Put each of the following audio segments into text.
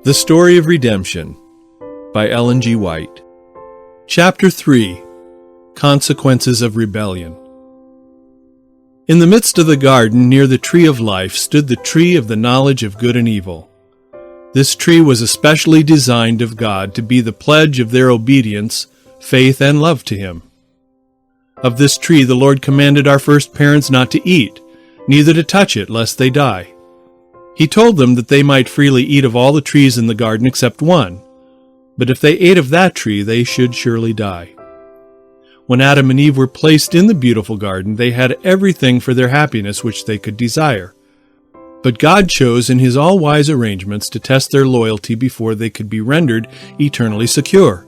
The Story of Redemption by Ellen G. White. Chapter 3. Consequences of Rebellion. In the midst of the garden, near the tree of life, stood the tree of the knowledge of good and evil. This tree was especially designed of God to be the pledge of their obedience, faith, and love to Him. Of this tree the Lord commanded our first parents not to eat, neither to touch it, lest they die. He told them that they might freely eat of all the trees in the garden except one, but if they ate of that tree, they should surely die. When Adam and Eve were placed in the beautiful garden, they had everything for their happiness which they could desire. But God chose in His all-wise arrangements to test their loyalty before they could be rendered eternally secure.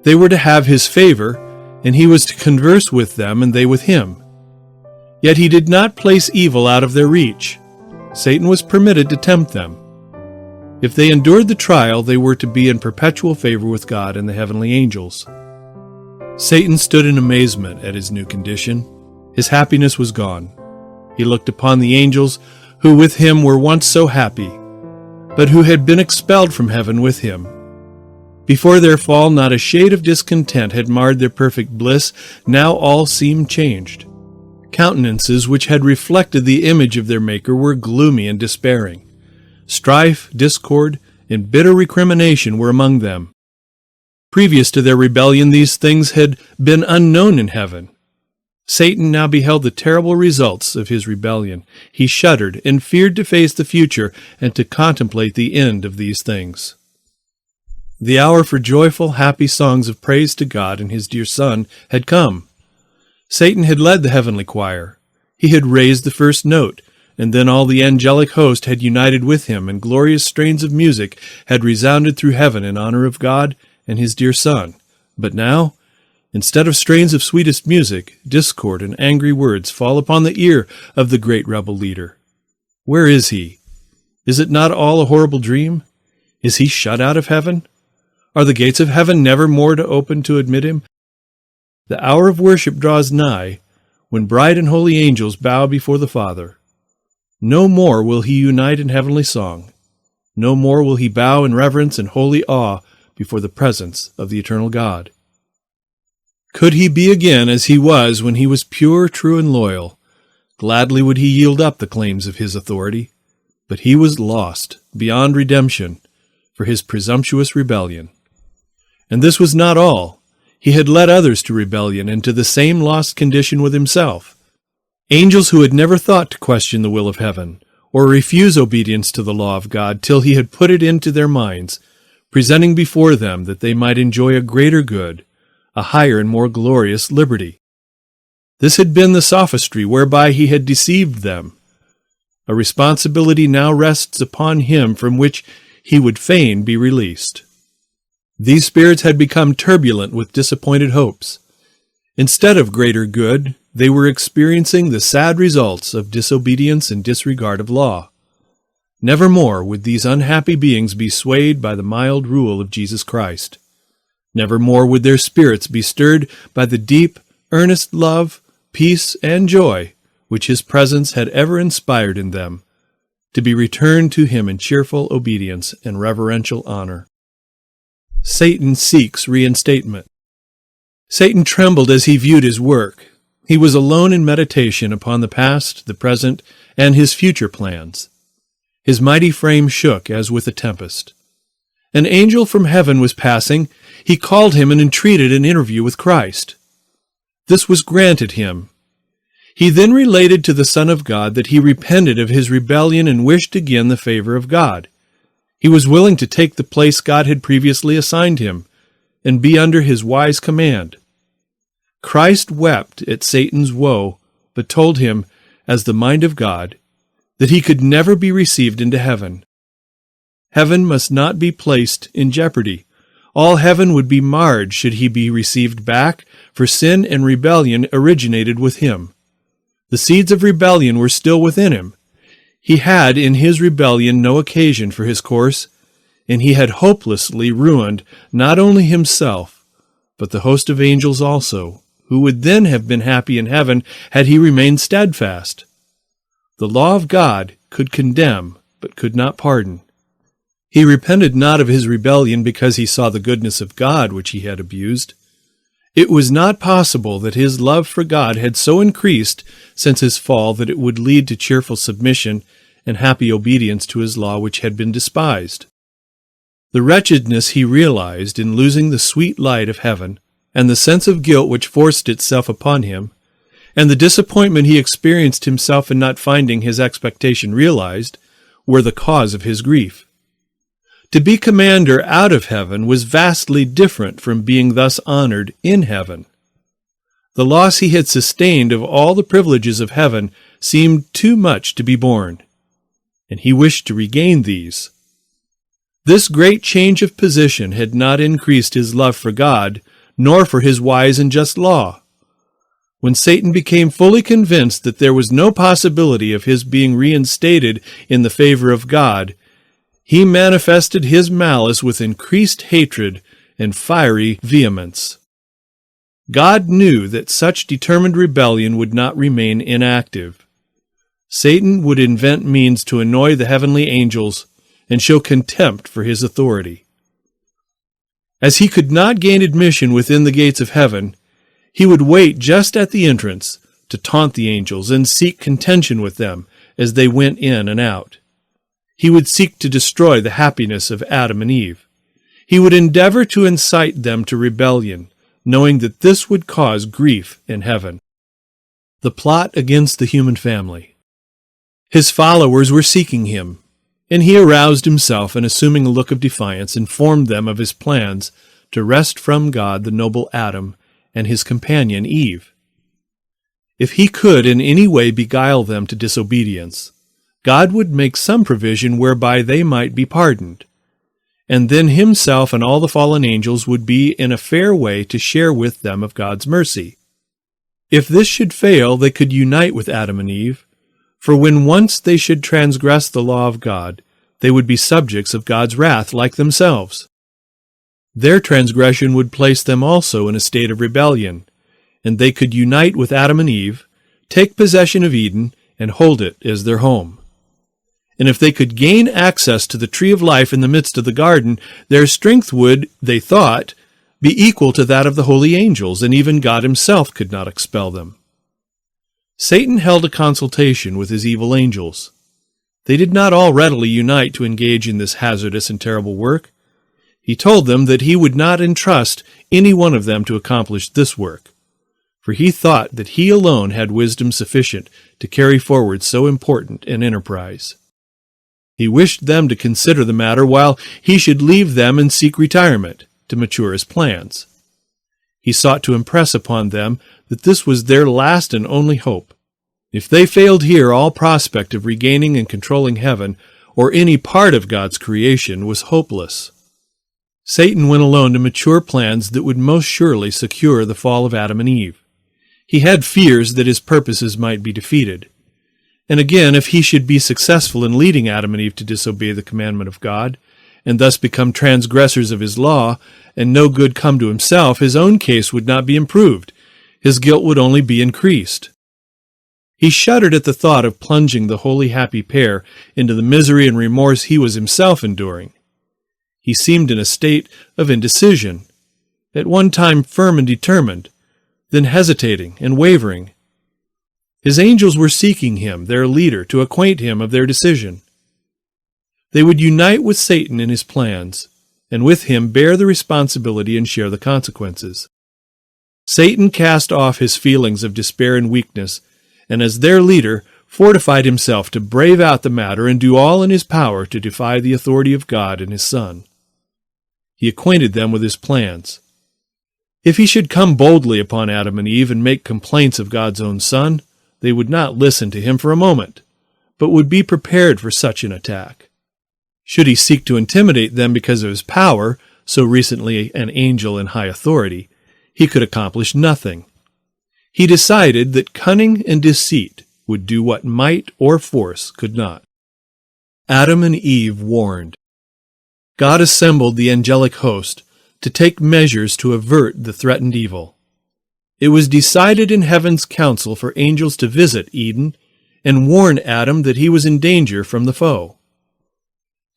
They were to have His favor, and He was to converse with them and they with Him. Yet He did not place evil out of their reach. Satan was permitted to tempt them. If they endured the trial, they were to be in perpetual favor with God and the heavenly angels. Satan stood in amazement at his new condition. His happiness was gone. He looked upon the angels who with him were once so happy, but who had been expelled from heaven with him. Before their fall, not a shade of discontent had marred their perfect bliss. Now all seemed changed. Countenances which had reflected the image of their Maker were gloomy and despairing. Strife, discord, and bitter recrimination were among them. Previous to their rebellion, these things had been unknown in heaven. Satan now beheld the terrible results of his rebellion. He shuddered and feared to face the future and to contemplate the end of these things. The hour for joyful, happy songs of praise to God and His dear Son had come. Satan had led the heavenly choir. He had raised the first note, and then all the angelic host had united with him, and glorious strains of music had resounded through heaven in honor of God and His dear Son. But now, instead of strains of sweetest music, discord and angry words fall upon the ear of the great rebel leader. Where is He? Is it not all a horrible dream? Is He shut out of heaven? Are the gates of heaven never more to open to admit Him? The hour of worship draws nigh, when bright and holy angels bow before the Father. No more will He unite in heavenly song. No more will He bow in reverence and holy awe before the presence of the eternal God. Could He be again as He was when He was pure, true, and loyal, gladly would He yield up the claims of His authority. But He was lost, beyond redemption, for His presumptuous rebellion. And this was not all. He had led others to rebellion and to the same lost condition with Himself. Angels who had never thought to question the will of heaven, or refuse obedience to the law of God till He had put it into their minds, presenting before them that they might enjoy a greater good, a higher and more glorious liberty. This had been the sophistry whereby He had deceived them. A responsibility now rests upon Him from which He would fain be released. These spirits had become turbulent with disappointed hopes. Instead of greater good, they were experiencing the sad results of disobedience and disregard of law. Nevermore would these unhappy beings be swayed by the mild rule of Jesus Christ. Nevermore would their spirits be stirred by the deep, earnest love, peace, and joy which His presence had ever inspired in them, to be returned to Him in cheerful obedience and reverential honor. Satan seeks reinstatement. Satan trembled as he viewed his work. He was alone in meditation upon the past, the present, and his future plans. His mighty frame shook as with a tempest. An angel from heaven was passing. He called him and entreated an interview with Christ. This was granted him. He then related to the Son of God that he repented of his rebellion and wished again the favor of God. He was willing to take the place God had previously assigned him and be under His wise command. Christ wept at Satan's woe, but told him, as the mind of God, that he could never be received into heaven. Heaven must not be placed in jeopardy. All heaven would be marred should he be received back, for sin and rebellion originated with him. The seeds of rebellion were still within him. He had in his rebellion no occasion for his course, and he had hopelessly ruined not only himself, but the host of angels also, who would then have been happy in heaven had he remained steadfast. The law of God could condemn, but could not pardon. He repented not of his rebellion because he saw the goodness of God which he had abused. It was not possible that his love for God had so increased since his fall that it would lead to cheerful submission and happy obedience to his law which had been despised. The wretchedness he realized in losing the sweet light of heaven, and the sense of guilt which forced itself upon him, and the disappointment he experienced himself in not finding his expectation realized, were the cause of his grief. To be commander out of heaven was vastly different from being thus honored in heaven. The loss he had sustained of all the privileges of heaven seemed too much to be borne, and he wished to regain these. This great change of position had not increased his love for God, nor for his wise and just law. When Satan became fully convinced that there was no possibility of his being reinstated in the favor of God, he manifested his malice with increased hatred and fiery vehemence. God knew that such determined rebellion would not remain inactive. Satan would invent means to annoy the heavenly angels and show contempt for his authority. As he could not gain admission within the gates of heaven, he would wait just at the entrance to taunt the angels and seek contention with them as they went in and out. He would seek to destroy the happiness of Adam and Eve. He would endeavor to incite them to rebellion, knowing that this would cause grief in heaven. The plot against the human family. His followers were seeking him, and he aroused himself and, assuming a look of defiance, informed them of his plans to wrest from God the noble Adam and his companion Eve. If he could in any way beguile them to disobedience, God would make some provision whereby they might be pardoned, and then himself and all the fallen angels would be in a fair way to share with them of God's mercy. If this should fail, they could unite with Adam and Eve, for when once they should transgress the law of God, they would be subjects of God's wrath like themselves. Their transgression would place them also in a state of rebellion, and they could unite with Adam and Eve, take possession of Eden, and hold it as their home. And if they could gain access to the tree of life in the midst of the garden, their strength would, they thought, be equal to that of the holy angels, and even God himself could not expel them. Satan held a consultation with his evil angels. They did not all readily unite to engage in this hazardous and terrible work. He told them that he would not entrust any one of them to accomplish this work, for he thought that he alone had wisdom sufficient to carry forward so important an enterprise. He wished them to consider the matter while he should leave them and seek retirement to mature his plans. He sought to impress upon them that this was their last and only hope. If they failed here, all prospect of regaining and controlling heaven or any part of God's creation was hopeless. Satan went alone to mature plans that would most surely secure the fall of Adam and Eve. He had fears that his purposes might be defeated. And again, if he should be successful in leading Adam and Eve to disobey the commandment of God, and thus become transgressors of his law, and no good come to himself, his own case would not be improved. His guilt would only be increased. He shuddered at the thought of plunging the holy happy pair into the misery and remorse he was himself enduring. He seemed in a state of indecision, at one time firm and determined, then hesitating and wavering. His angels were seeking him, their leader, to acquaint him of their decision. They would unite with Satan in his plans, and with him bear the responsibility and share the consequences. Satan cast off his feelings of despair and weakness, and as their leader, fortified himself to brave out the matter and do all in his power to defy the authority of God and his Son. He acquainted them with his plans. If he should come boldly upon Adam and Eve and make complaints of God's own Son, they would not listen to him for a moment, but would be prepared for such an attack. Should he seek to intimidate them because of his power, so recently an angel in high authority, he could accomplish nothing. He decided that cunning and deceit would do what might or force could not. Adam and Eve warned. God assembled the angelic host to take measures to avert the threatened evil. It was decided in heaven's council for angels to visit Eden and warn Adam that he was in danger from the foe.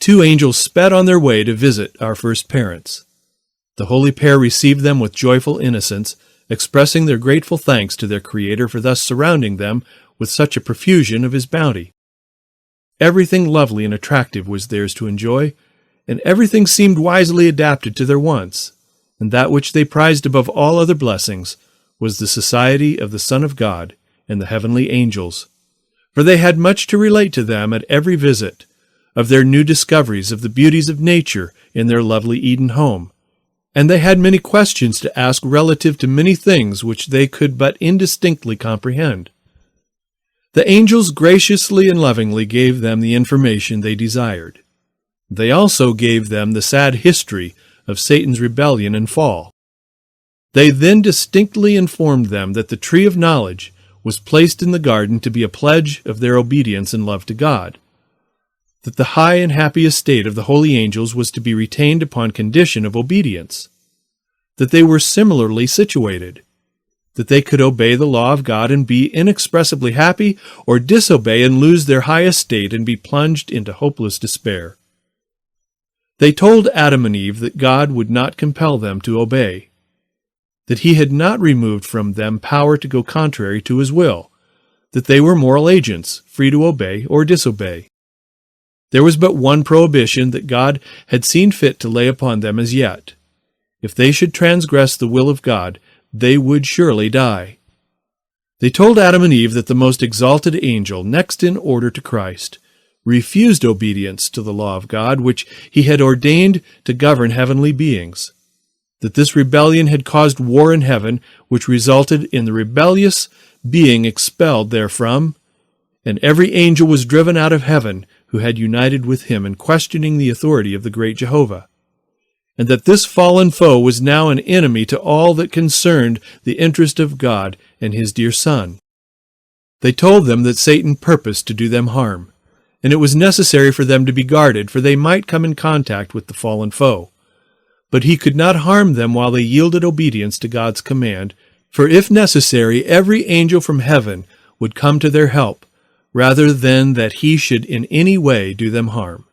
2 angels sped on their way to visit our first parents. The holy pair received them with joyful innocence, expressing their grateful thanks to their Creator for thus surrounding them with such a profusion of His bounty. Everything lovely and attractive was theirs to enjoy, and everything seemed wisely adapted to their wants, and that which they prized above all other blessings was the society of the Son of God and the heavenly angels, for they had much to relate to them at every visit, of their new discoveries of the beauties of nature in their lovely Eden home, and they had many questions to ask relative to many things which they could but indistinctly comprehend. The angels graciously and lovingly gave them the information they desired. They also gave them the sad history of Satan's rebellion and fall. They then distinctly informed them that the tree of knowledge was placed in the garden to be a pledge of their obedience and love to God, that the high and happy estate of the holy angels was to be retained upon condition of obedience, that they were similarly situated, that they could obey the law of God and be inexpressibly happy, or disobey and lose their high estate and be plunged into hopeless despair. They told Adam and Eve that God would not compel them to obey, that He had not removed from them power to go contrary to His will, that they were moral agents, free to obey or disobey. There was but one prohibition that God had seen fit to lay upon them as yet. If they should transgress the will of God, they would surely die. They told Adam and Eve that the most exalted angel, next in order to Christ, refused obedience to the law of God, which He had ordained to govern heavenly beings, that this rebellion had caused war in heaven, which resulted in the rebellious being expelled therefrom, and every angel was driven out of heaven who had united with him in questioning the authority of the great Jehovah, and that this fallen foe was now an enemy to all that concerned the interest of God and His dear Son. They told them that Satan purposed to do them harm, and it was necessary for them to be guarded, for they might come in contact with the fallen foe. But he could not harm them while they yielded obedience to God's command, for if necessary, every angel from heaven would come to their help, rather than that he should in any way do them harm.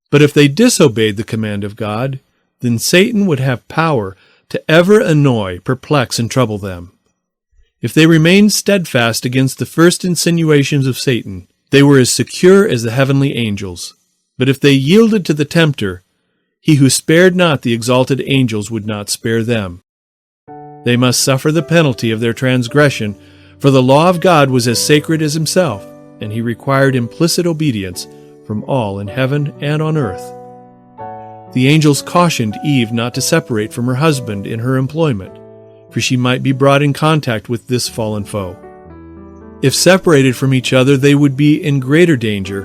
But if they disobeyed the command of God, then Satan would have power to ever annoy, perplex, and trouble them. If they remained steadfast against the first insinuations of Satan, they were as secure as the heavenly angels. But if they yielded to the tempter, He who spared not the exalted angels would not spare them. They must suffer the penalty of their transgression, for the law of God was as sacred as Himself, and He required implicit obedience from all in heaven and on earth. The angels cautioned Eve not to separate from her husband in her employment, for she might be brought in contact with this fallen foe. If separated from each other, they would be in greater danger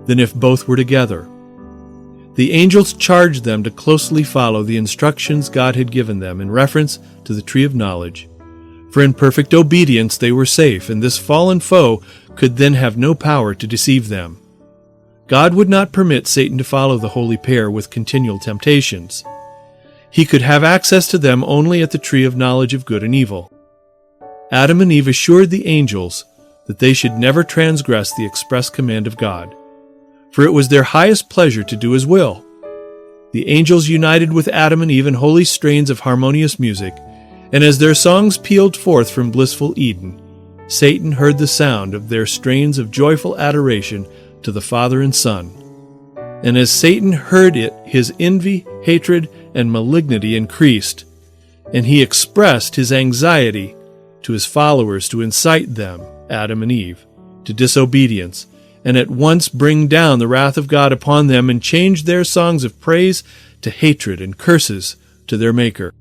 than if both were together. The angels charged them to closely follow the instructions God had given them in reference to the tree of knowledge, for in perfect obedience they were safe, and this fallen foe could then have no power to deceive them. God would not permit Satan to follow the holy pair with continual temptations. He could have access to them only at the tree of knowledge of good and evil. Adam and Eve assured the angels that they should never transgress the express command of God, for it was their highest pleasure to do His will. The angels united with Adam and Eve in holy strains of harmonious music, and as their songs pealed forth from blissful Eden, Satan heard the sound of their strains of joyful adoration to the Father and Son. And as Satan heard it, his envy, hatred, and malignity increased, and he expressed his anxiety to his followers to incite them, Adam and Eve, to disobedience, and at once bring down the wrath of God upon them and change their songs of praise to hatred and curses to their Maker.